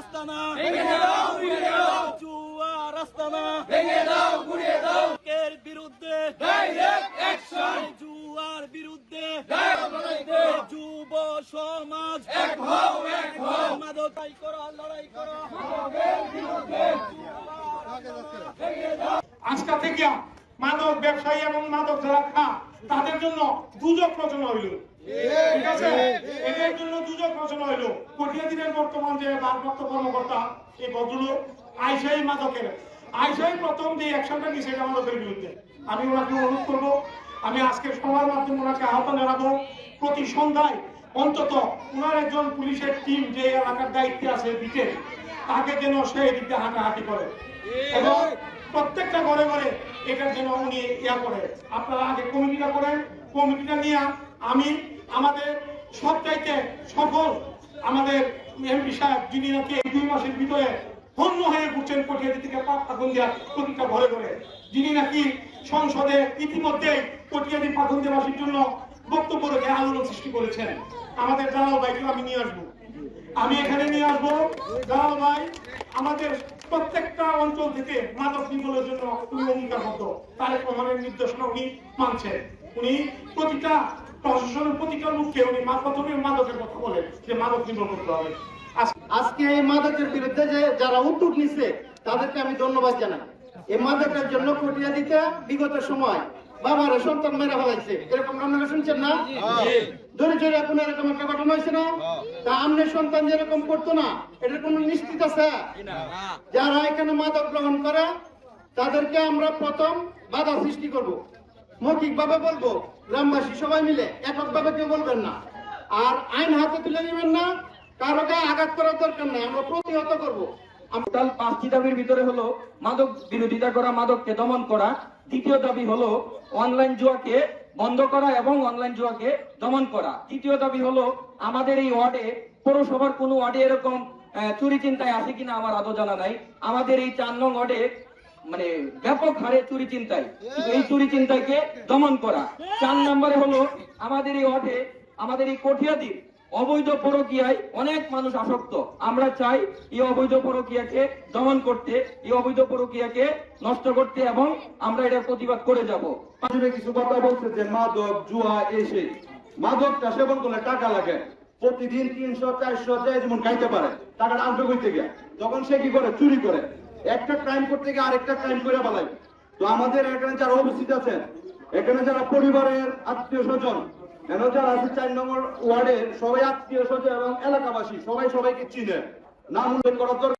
আস্তানা ভেঙে দাও, গুড়িয়ে দাও, জুয়ার আস্তানা ভেঙে দাও, গুড়িয়ে দাও, এর বিরুদ্ধে ডাইরেক্ট অ্যাকশন, জুয়ার বিরুদ্ধে যুব সমাজ এক হও, এক হও, মাদক করো, লড়াই করো, মাদকের বিরুদ্ধে আজকা থেকে মাদক ব্যবসায়ী এবং মাদক যারা খা তাদের জন্য দুজক রচনা হইল। ঠিক আছে, এদের জন্য দুজক রচনা হইল। কটিয়াদিনের বর্তমান যে ভারপ্রাপ্ত কর্মকর্তা এই ভদ্রলোক আইসাই মাদকের আইসাই প্রথম যে অ্যাকশনটা নিয়েছে এটা মাদকের বিরুদ্ধে। আমি ওনাকে অনুরোধ করবো, আমি আজকের সবার মাধ্যমে ওনাকে আহ্বান জানাবো, প্রতি সন্ধ্যায় অন্তত ওনার একজন পুলিশের টিম যে এলাকার দায়িত্বে আছে দিকে তাকে যেন সেই দিকে হাঁটাহাঁটি করে এবং প্রত্যেকটা ঘরে ঘরে এটার জন্য উনি ইয়া করে। আপনারা আগে কমিটিটা করেন, কমিটিটা নিয়ে আমি আমাদের সবচাইতে সফল আমাদের এমপি সাহেব যিনি নাকি এই 2 মাসের ভিতরে ধন্য হয়ে ঘুরছেন কটিয়াদি থেকে পাকুন্দিয়া প্রতিটা ঘরে ঘরে, যিনি নাকি সংসদে ইতিমধ্যে কটিয়াদি পাকুন্দিয়াবাসীর জন্য বক্তব্য রেখে আলোড়ন সৃষ্টি করেছেন। আমাদের জালাল ভাইকে আমি নিয়ে আসবো, আমি এখানে নিয়ে আসবো জালাল ভাই। আমাদের প্রত্যেকটা অঞ্চল থেকে মাদক নির্মূলের জন্য উনি অঙ্গীকারবদ্ধ, তারেক রহমানের নির্দেশনা উনি মানছেন। উনি প্রতিটা প্রশাসনের প্রতিটা লোককে উনি প্রথমে মাদকের কথা বলেন যে মাদক নির্মূল করতে হবে। আজকে এই মাদকের বিরুদ্ধে যে যারা উদ্যোগ নিচ্ছে তাদেরকে আমি ধন্যবাদ জানাই। এই মাদকের জন্য কটিয়াদিতে বিগত সময় বাবার সন্তান মেরে ফেলাইছে, এরকম আপনারা শুনছেন না? জোরে জোরে এখন এরকম একটা ঘটনা হয়েছে না? তা আমনের সন্তান যেরকম করতো না, এটার কোন নিশ্চিত আছে? যারা এখানে মাদক গ্রহণ করে তাদেরকে আমরা প্রথম বাধা সৃষ্টি করব, মৌখিক ভাবে বলবো, গ্রামবাসী সবাই মিলে একক ভাবে কেউ বলবেন না, আর আইন হাতে তুলে নেবেন না, কারো গায়ে আঘাত করার দরকার নাই, আমরা প্রতিহত করবো। টোটাল 5টি দাবির ভিতরে হলো মাদক বিরোধিতা করা, মাদককে দমন করা। দ্বিতীয় দাবি হলো অনলাইন জুয়াকে বন্ধ করা এবং অনলাইন জুয়াকে দমন করা। তৃতীয় দাবি হলো আমাদের এই ওয়ার্ডে, পৌরসভার কোন ওয়ার্ডে এরকম চুরি চিন্তায় আছে কিনা আমার আদৌ জানা নাই। আমাদের এই 4 নং ওয়ার্ডে মানে ব্যাপক হারে চুরি চিন্তায়, এই চুরি চিন্তাকে দমন করা। 4 নম্বরে হলো আমাদের এই ওয়ার্ডে, আমাদের এই কটিয়াদির অবৈধ পরকীয়ায় অনেক মানুষ আসক্ত। আমরা চাই এই অবৈধ পরকীয়াকে দমন করতে, এই অবৈধ পরকীয়াকে নষ্ট করতে এবং আমরা এটার প্রতিবাদ করে যাব। কিছু কথা বলছে যে মাদক জুয়া এসে মাদকটা সেবন করলে টাকা লাগে, প্রতিদিন 300-400 যেমন খাইতে পারে, টাকাটা আনবে কই থেকে? তখন সে কি করে? চুরি করে। একটা ক্রাইম করতে গিয়ে আরেকটা ক্রাইম করে ফেলায়। তো আমাদের এখানে যারা উপস্থিত আছেন, এখানে যারা পরিবারের আত্মীয় স্বজন, কেন যারা আছে 4 নম্বর ওয়ার্ডের সবাই আত্মীয় স্বজন এবং এলাকাবাসী সবাই সবাইকে চিনে, নাম উল্লেখ করার দরকার।